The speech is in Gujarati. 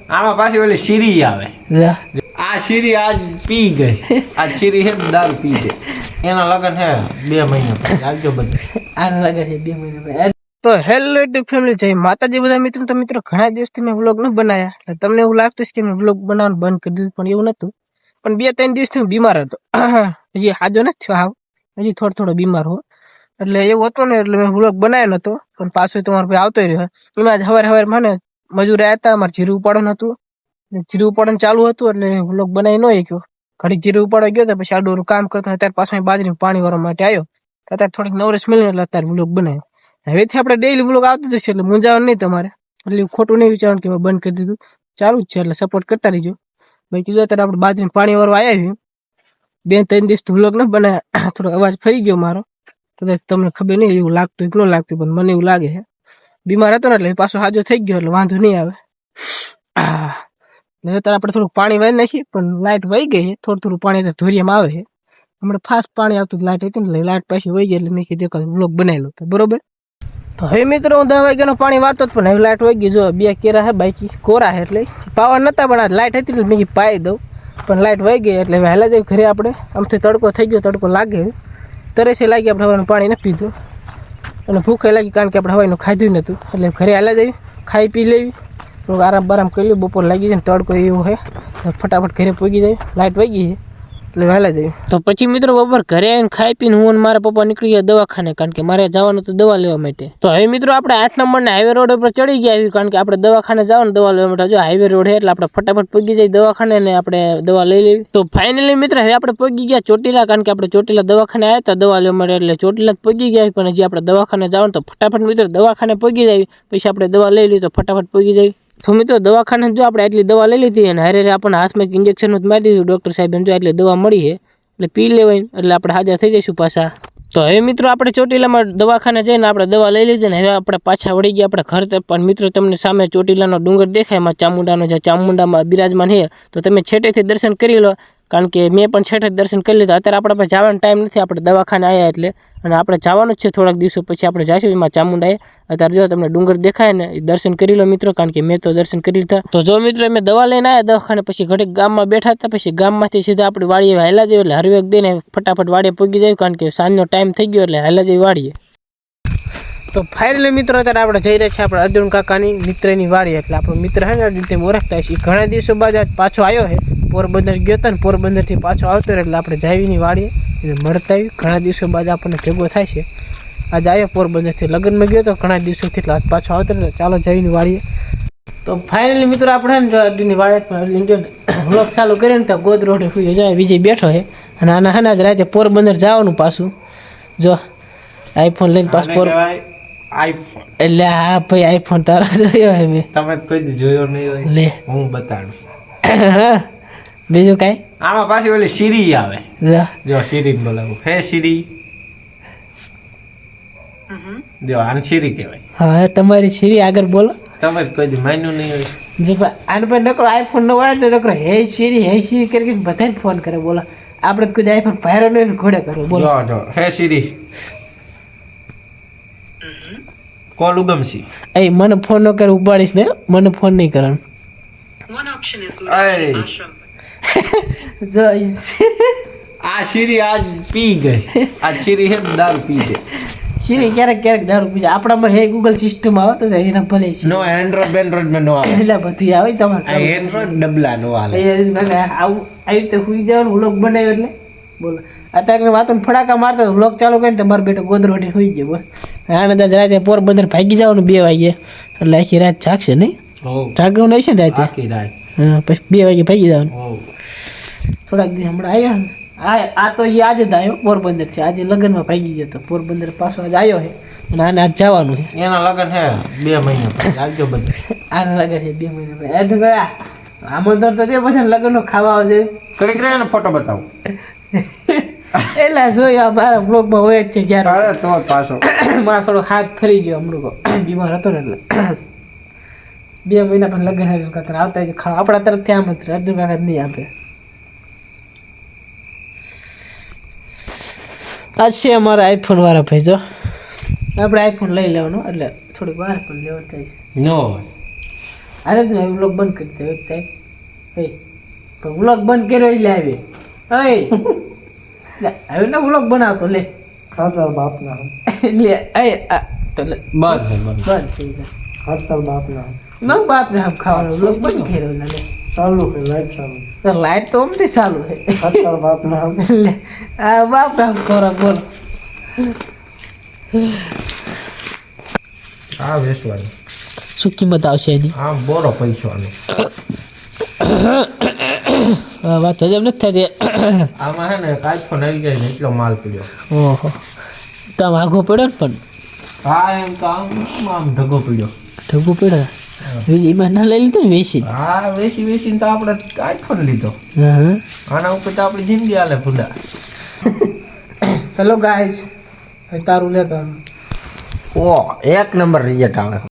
આમાં પાછી ઓલી શીરી આવે. આ શીરી આજ પી ગઈ. આ શીરી હે દારૂ પી છે. એના લગન હે 2 મહિના પછી. આવજો બધું. આના લગન છે 2 મહિના પછી. તો હેલો યુટ્યુબ ફેમિલી, જય માતાજી બધા મિત્રો. તો મિત્રો ઘણા દિવસથી મેં વ્લોગ ન બનાવ્યા, એટલે તમને એવું લાગતું છે કે મેં વ્લોગ બનાવવાનું બંધ કરી દીધું, પણ એવું નતું. પણ 2-3 દિવસથી હું બીમાર હતો. હજી હાજો નથી થયો હાવ, હજી થોડો બીમાર હો. એટલે એવું હતું ને, એટલે મેં વ્લોગ બનાવ્યો નતો. પણ પાછો તમારો ભાઈ આવતો રહ્યો. એમાં આજ સવારે મને મજૂર આવ્યા હતા, અમારે જીરું ઉપાડવાનું હતું. જીરું ઉપાડવાનું ચાલુ હતું, એટલે વ્લોગ બનાવી ન શક્યો. ઘડી જીરું ઉપાડવા ગયો તો પછી આડોરું કામ કરતો, અત્યારે પાછો બાજરીનું પાણી વાળવા માટે આવ્યો. અત્યારે થોડીક નવરસ મળી, એટલે અત્યારે વ્લોગ બનાવ્યો. હવેથી આપણે ડેઈલી વ્લોગ આવતું જશે, એટલે મૂંઝાવાનું નહીં તમારે. એટલે ખોટું નહીં વિચારવાનું કે બંધ કરી દીધું, ચાલુ જ છે. એટલે સપોર્ટ કરતા રહીજો. ભાઈ કીધું અત્યારે આપણે બાજરીનું પાણી વાળવા આવ્યા છીએ. 2-3 દિવસથી વ્લોગ ન બનાવ્યા. થોડો અવાજ ફરી ગયો મારો, કદાચ તમને ખબર નહીં એવું લાગતું કે ન લાગતું, પણ મને એવું લાગે છે. બીમાર હતો ને એટલે પાછો હાજો થઈ ગયો, એટલે વાંધો નહીં આવે. અત્યારે આપણે થોડુંક પાણી વાળી નાખીએ, પણ લાઇટ વહી ગઈ છે. થોડું પાણી ધોરિયામાં આવે છે. હમણાં ફાસ્ટ પાણી આવતું લાઇટ હતી ને, લાઇટ પાછી વહી ગઈ, એટલે મેં કીધું વ્લોગ બનાવેલો હતો. બરોબર. તો હવે મિત્રો હું 10 વાગ્યાનું પાણી વાળતો જ, પણ હવે લાઇટ વહી ગઈ. જો 2 કેરા હે બાકી કોરા છે, એટલે પાવા નતા, પણ આ લાઇટ હતી એટલે મેં પાઈ દઉં. પણ લાઇટ વહી ગઈ, એટલે હવે હાલા જઈ ઘરે. આપણે આમથી તડકો થઈ ગયો, તડકો લાગે, તરેસે લાગી. આપણે હવાનું પાણી નથી પીધું અને ભૂખે લાગી, કારણ કે આપણે હવાનું ખાધું નહોતું. એટલે ઘરે હાલા જઈ ખાઈ પી લેવી, થોડુંક આરામ બારામ કરી લે. બપોર લાગી જાય ને તડકો એવું છે, ફટાફટ ઘરે પહોંચી જાય. લાઇટ વહી ગઈ છે એટલે વહેલા જઈએ. તો પછી મિત્રો બપોર ઘરે આવીને ખાઈ પીને હું અને મારા પપ્પા નીકળી ગયા દવાખાને, કારણ કે મારે જવાનું તો દવા લેવા માટે. તો હવે મિત્રો આપણે 8 નંબરના હાઈવે રોડ ઉપર ચડી ગયા, કારણ કે આપણે દવાખાને જવાનું દવા લેવા માટે. જો હાઈવે રોડ છે, એટલે આપણે ફટાફટ પહોંચી જાય દવાખાને ને આપણે દવા લઈ લેવી. તો ફાઇનલી મિત્રો હવે આપણે પહોંચી ગયા ચોટીલા, કારણ કે આપણે ચોટીલા દવાખાને આવ્યા હતા દવા લેવા માટે, એટલે ચોટીલા પહોંચી ગયા. પણ હજી આપણે દવાખાને જવાનું, તો ફટાફટ મિત્રો દવાખાને પહોંચી જાય, પછી આપણે દવા લઈ લઈએ તો ફટાફટ પહોંચી જાય. તો મિત્રો દવાખાને જો આપણે એટલી દવા લઈ લીધી, અને હારે આપણને હાથમાં એક ઇન્જેક્શન મારી દીધું ડૉક્ટર સાહેબ. જો એટલી દવા મળી છે, એટલે પી લેવાય, એટલે આપણે હાજર થઈ જઈશું પાછા. તો હવે મિત્રો આપણે ચોટીલામાં દવાખાને જઈને આપણે દવા લઈ લીધી ને હવે આપણે પાછા વળી ગયા આપણે ઘર. પણ મિત્રો તમને સામે ચોટીલાનો ડુંગર દેખાય, એમાં ચામુંડાનો, જે ચામુંડામાં બિરાજમાન છે, તો તમે છેટેથી દર્શન કરી લો, કારણ કે મેં પણ છેટે દર્શન કરી લીધા. અત્યારે આપણે પાસે જવાનો ટાઈમ નથી, આપણે દવાખાને આવ્યા એટલે, અને આપણે જવાનું જ છે થોડાક દિવસો પછી આપણે જઈશું એમાં ચામુંડાએ. અત્યારે જો તમને ડુંગર દેખાય ને, એ દર્શન કરી લો મિત્રો, કારણ કે મેં તો દર્શન કરી લીધા. તો જો મિત્રો અમે દવા લઈને આવ્યા દવાખાને, પછી ઘડીક ગામમાં બેઠા હતા, પછી ગામમાંથી સીધા આપણે વાડીએ હાલા જઈએ, એટલે હરવેક દઈને ફટાફટ વાડીએ પહોંચી જાય, કારણ કે સાંજનો ટાઈમ થઈ ગયો, એટલે હાલા જઈ વાડીએ. તો ફાઇનલી મિત્રો અત્યારે આપણે જઈ રહ્યા છીએ આપણે અર્જુન કાકાની મિત્રની વાડી. એટલે આપણો મિત્ર છે ને અર્જુન ઓળખતા છે, ઘણા દિવસો બાદ આજ પાછો આવ્યો છે. પોરબંદર ગયો હતો ને, પોરબંદરથી પાછો આવતો રહે, એટલે આપણે જાવીની વાડીએ એટલે મળતા આવી. ઘણા દિવસો બાદ આપણને ભેગો થાય છે. આજે આવ્યો પોરબંદરથી, લગ્નમાં ગયો તો ઘણા દિવસોથી, એટલે આજ પાછો આવતો રહે. ચાલો જાવીની વાડીએ. તો ફાઇનલી મિત્રો આપણે ને અર્જુનની વાડીએ વ્લોગ ચાલુ કરીને તો ગોદ રોડે સુઈ જાય વિજય બેઠો છે. અને આના હા આજ રાતે પોરબંદર જવાનું પાછું. જો આઈફોન લઈને પાછું એટલે હા ભાઈ આઈફોન તારો જોયો હે મેં, તમે કોઈ જોયો નહીં હોય, લે હું બતાડું. બીજું કાંઈ આમાં પાછી ઓલી શીરી આવે. જો શીરી બોલાવું. હે શીરી. જો આને શીરી કહેવાય. હા તમારી શીરી આગળ બોલો. તમે કોઈ માન્યું નહીં હોય. જો આને પણ નકરો આઈફોન નો વાળે તો નકરો હે શીરી કરીને બધાને ફોન કરે. બોલો આપણે કોઈ આઈફોન ભાઈરો નહીં ઘોડે કરે. બોલો જો હે શીરી. કોલ ઉગમસી. એ મને ફોન ન કરે, ઉપાડીશ ને, મને ફોન નહીં કરવાનો. જો આ શીરી આજ પી ગઈ. આ શીરી હે દારૂ પી છે. શીરી ક્યારેક દારૂ પી જાય. આપણામાં હે ગૂગલ સિસ્ટમ આવે તો એના ભલે નો એન્ડ્રોઇડ માં નો આવે, એટલે બધું આવે તમારે. એન્ડ્રોઇડ ડબલા નો આવે. આવું આવી રીતે સુઈ જવાનું વ્લોગ બનાવ્યો એટલે. બોલો અત્યારે વાતો ફડાકા મારતા વ્લોગ ચાલુ કરીને તમારો બેટો ગોદરોટી સુઈ ગયો. બોલ આને તો રાતે પોરબંદર ભાગી જવાનું 2 વાગે, એટલે આખી રાત જાગશે નહીં. જાગવું નહીં છે ને રાતે. હા પછી 2 વાગે ભાગી જવાનું. થોડાક દિવસ હમણાં આવ્યા ને, આ તો એ આજે જ આવ્યો પોરબંદરથી. આજે લગ્નમાં ભાગી ગયો તો પોરબંદર પાછો આજે આવ્યો છે, અને આને આજ જવાનું છે. એના લગન હે 2 મહિના પછી. આવજો બધું. આના લગન છે 2 મહિના પછી. એ તો ગયા આમંત્રણ તો તે બધા લગ્નનો ખાવા આવશે. કડીક રહે ફોટો બતાવું. એટલે જોયું મારા બ્લોગમાં હોય જ છે. જ્યારે તો પાછો મારો થોડો હાથ ફરી ગયો હમણાં, બીમાર હતો ને એટલે. 2 મહિના પણ લગ્ન હજુ કરતા આવતા ખાવા આપણા તરફથી આમ જ અર્જુન કાકા નહીં આપે. આ છે અમારા આઈફોન વાળા ભાઈ. જો આપણે આઈફોન લઈ લેવાનો, એટલે થોડીક વાર પણ લેવાનું થાય છે. નો અરે તું વ્લોગ બંધ કરી દે સાહેબ એ તો વ્લોગ બંધ કર્યો એટલે આવી હવે ને વ્લોગ બનાવતો લે ખાતર બાપના લે એ તો બંધ છે બંધ. બંધ થઈ જાય ખાતર બાપના ના બાપ ને આમ ખાવાનો વ્લોગ બંધ કર્યો લે ચાલુ છે લાઈટ ચાલુ તો લાઈટ તો અમથી ચાલુ છે ખાતર બાપના લે આ બાપ આમ ખોરાક બોલો આ વેચવાની શું કિંમત આવશે એની આ બોરો પૈસાનો વાત હજમ નથી થતી આમાં હે ને કાચો નાઈ જાય ને એટલો માલ પીડ્યો. ઓહો તો આમ આઘો પડ્યો ને પણ હા એમ તો આમ ઢગો પીડ્યો. ઢગું પડ્યો એમાં ના લઈ લીધો ને વેસી હા વેચીને તો આપણે આઈફોન લીધો. હા આના ઉપર તો આપણી જિંદગી હાલે ભૂંડા. હેલો ગાઈસ તારું લેતો ઓ એક નંબર રિઝલ્ટ આવે.